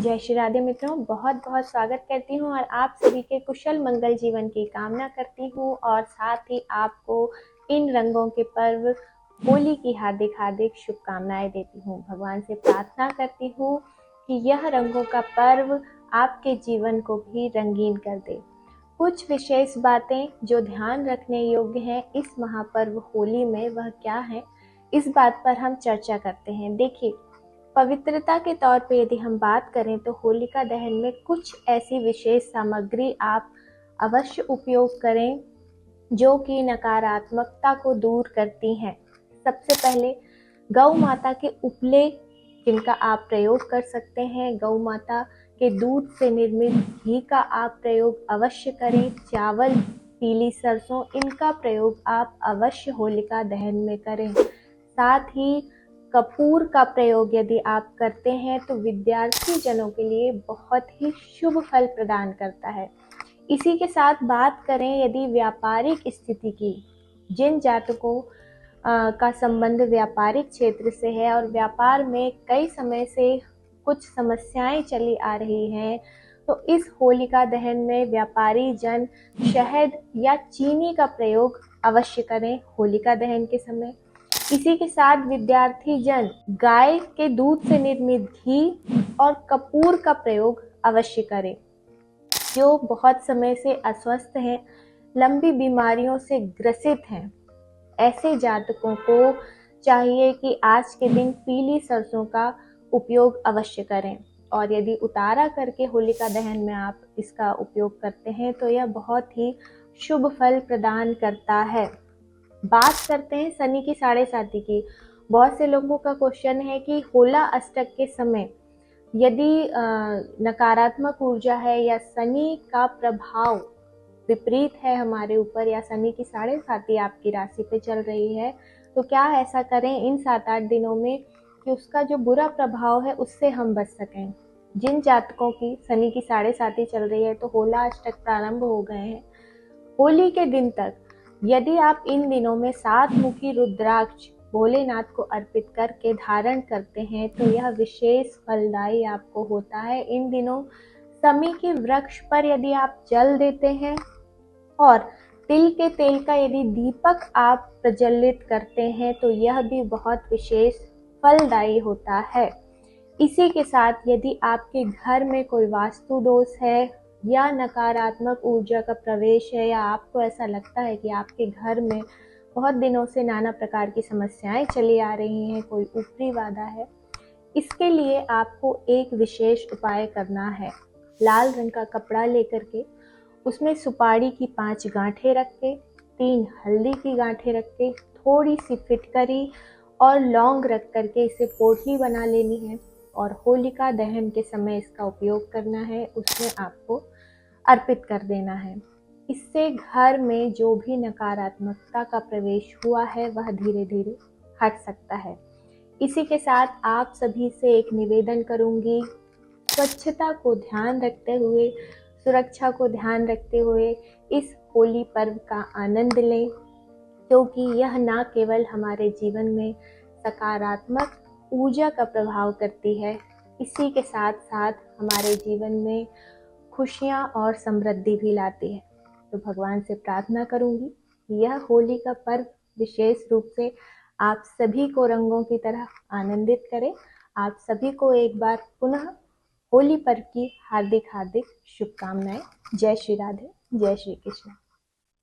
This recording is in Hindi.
जय श्री राधे मित्रों, बहुत बहुत स्वागत करती हूँ और आप सभी के कुशल मंगल जीवन की कामना करती हूँ और साथ ही आपको इन रंगों के पर्व होली की हार्दिक हार्दिक शुभकामनाएं देती हूँ। भगवान से प्रार्थना करती हूँ कि यह रंगों का पर्व आपके जीवन को भी रंगीन कर दे। कुछ विशेष बातें जो ध्यान रखने योग्य हैं इस महापर्व होली में, वह क्या है, इस बात पर हम चर्चा करते हैं। देखिए, पवित्रता के तौर पे यदि हम बात करें तो होलिका दहन में कुछ ऐसी विशेष सामग्री आप अवश्य उपयोग करें जो कि नकारात्मकता को दूर करती हैं। सबसे पहले गौ माता के उपले जिनका आप प्रयोग कर सकते हैं, गौ माता के दूध से निर्मित घी का आप प्रयोग अवश्य करें। चावल, पीली सरसों, इनका प्रयोग आप अवश्य होलिका दहन में करें। साथ ही कपूर का प्रयोग यदि आप करते हैं तो विद्यार्थी जनों के लिए बहुत ही शुभ फल प्रदान करता है। इसी के साथ बात करें यदि व्यापारिक स्थिति की, जिन जातकों का संबंध व्यापारिक क्षेत्र से है और व्यापार में कई समय से कुछ समस्याएं चली आ रही हैं, तो इस होलिका दहन में व्यापारी जन शहद या चीनी का प्रयोग अवश्य करें होलिका दहन के समय। इसी के साथ विद्यार्थी जन गाय के दूध से निर्मित घी और कपूर का प्रयोग अवश्य करें। जो बहुत समय से अस्वस्थ हैं, लंबी बीमारियों से ग्रसित हैं, ऐसे जातकों को चाहिए कि आज के दिन पीली सरसों का उपयोग अवश्य करें। और यदि उतारा करके होलिका दहन में आप इसका उपयोग करते हैं तो यह बहुत ही शुभ फल प्रदान करता है। बात करते हैं शनि की 7.5 की। बहुत से लोगों का क्वेश्चन है कि होला अष्टक के समय यदि नकारात्मक ऊर्जा है या शनि का प्रभाव विपरीत है हमारे ऊपर, या शनि की 7.5 आपकी राशि पे चल रही है, तो क्या ऐसा करें इन 7-8 दिनों में कि उसका जो बुरा प्रभाव है उससे हम बच सकें। जिन जातकों की शनि की 7.5 चल रही है तो होला अष्टक प्रारंभ हो गए हैं। होली के दिन तक यदि आप इन दिनों में 7 मुखी रुद्राक्ष भोलेनाथ को अर्पित करके धारण करते हैं तो यह विशेष फलदायी आपको होता है। इन दिनों समी के वृक्ष पर यदि आप जल देते हैं और तिल के तेल का यदि दीपक आप प्रज्वलित करते हैं तो यह भी बहुत विशेष फलदायी होता है। इसी के साथ यदि आपके घर में कोई वास्तु दोष है या नकारात्मक ऊर्जा का प्रवेश है, या आपको ऐसा लगता है कि आपके घर में बहुत दिनों से नाना प्रकार की समस्याएं चली आ रही हैं, कोई ऊपरी बाधा है, इसके लिए आपको एक विशेष उपाय करना है। लाल रंग का कपड़ा लेकर के उसमें सुपारी की 5 गांठें रख के, 3 हल्दी की गांठें रख के, थोड़ी सी फिटकरी और लौंग रख करके इसे पोटली बना लेनी है और होलिका दहन के समय इसका उपयोग करना है, उसमें आपको अर्पित कर देना है। इससे घर में जो भी नकारात्मकता का प्रवेश हुआ है वह धीरे धीरे हट सकता है। इसी के साथ आप सभी से एक निवेदन करूंगी, स्वच्छता को ध्यान रखते हुए, सुरक्षा को ध्यान रखते हुए इस होली पर्व का आनंद लें, क्योंकि यह न केवल हमारे जीवन में सकारात्मक ऊर्जा का प्रभाव करती है, इसी के साथ साथ हमारे जीवन में खुशियाँ और समृद्धि भी लाती है। तो भगवान से प्रार्थना करूंगी कि यह होली का पर्व विशेष रूप से आप सभी को रंगों की तरह आनंदित करे। आप सभी को एक बार पुनः होली पर्व की हार्दिक हार्दिक शुभकामनाएं। जय श्री राधे, जय श्री कृष्ण।